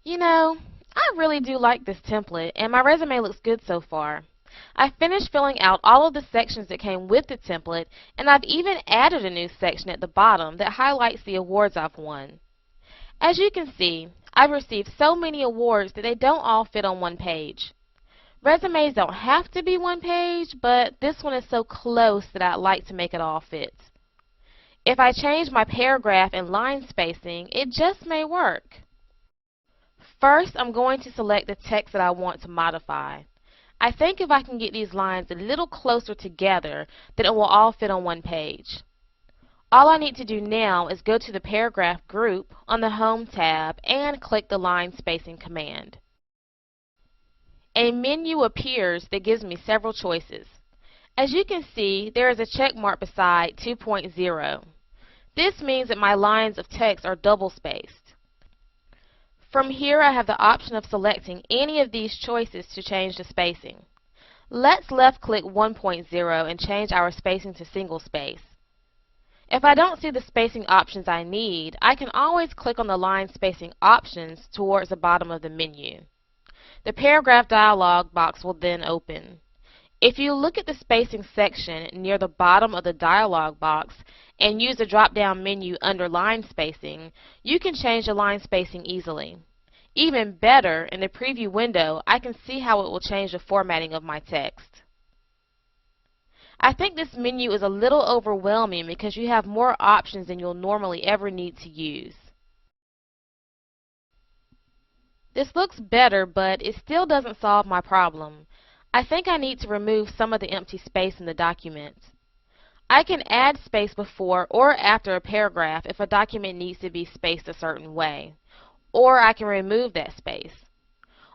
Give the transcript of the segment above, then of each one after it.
You know, I really do like this template, and my resume looks good so far. I finished filling out all of the sections that came with the template, and I've even added a new section at the bottom that highlights the awards I've won. As you can see, I've received so many awards that they don't all fit on one page. Resumes don't have to be one page, but this one is so close that I'd like to make it all fit. If I change my paragraph and line spacing, it just may work. First, I'm going to select the text that I want to modify. I think if I can get these lines a little closer together, then it will all fit on one page. All I need to do now is go to the paragraph group on the Home tab and click the line spacing command. A menu appears that gives me several choices. As you can see, there is a check mark beside 2.0. This means that my lines of text are double spaced. From here, I have the option of selecting any of these choices to change the spacing. Let's left-click 1.0 and change our spacing to single space. If I don't see the spacing options I need, I can always click on the line spacing options towards the bottom of the menu. The paragraph dialog box will then open. If you look at the spacing section near the bottom of the dialog box and use the drop-down menu under line spacing, you can change the line spacing easily. Even better, in the preview window, I can see how it will change the formatting of my text. I think this menu is a little overwhelming because you have more options than you'll normally ever need to use. This looks better, but it still doesn't solve my problem. I think I need to remove some of the empty space in the document. I can add space before or after a paragraph if a document needs to be spaced a certain way, or I can remove that space.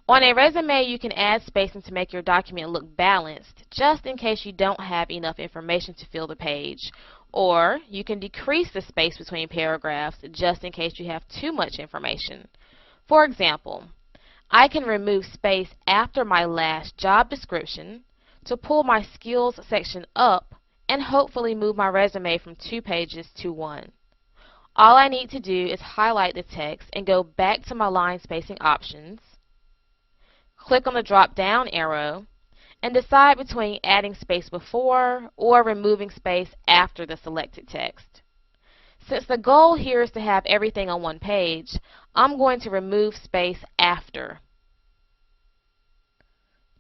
On a resume, you can add spacing to make your document look balanced, just in case you don't have enough information to fill the page, or you can decrease the space between paragraphs just in case you have too much information. For example, I can remove space after my last job description to pull my skills section up and hopefully move my resume from 2 pages to 1. All I need to do is highlight the text and go back to my line spacing options, click on the drop-down arrow, and decide between adding space before or removing space after the selected text. Since the goal here is to have everything on one page, I'm going to remove space after.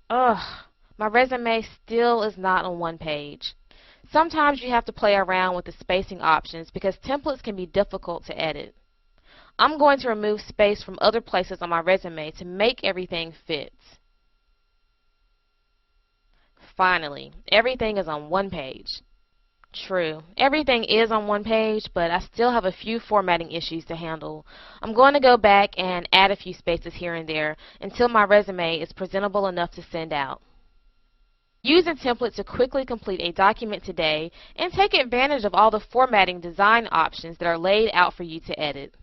Ugh, my resume still is not on one page. Sometimes you have to play around with the spacing options because templates can be difficult to edit. I'm going to remove space from other places on my resume to make everything fit. Finally, everything is on one page. True, everything is on one page, but I still have a few formatting issues to handle. I'm going to go back and add a few spaces here and there until my resume is presentable enough to send out. Use a template to quickly complete a document today and take advantage of all the formatting design options that are laid out for you to edit.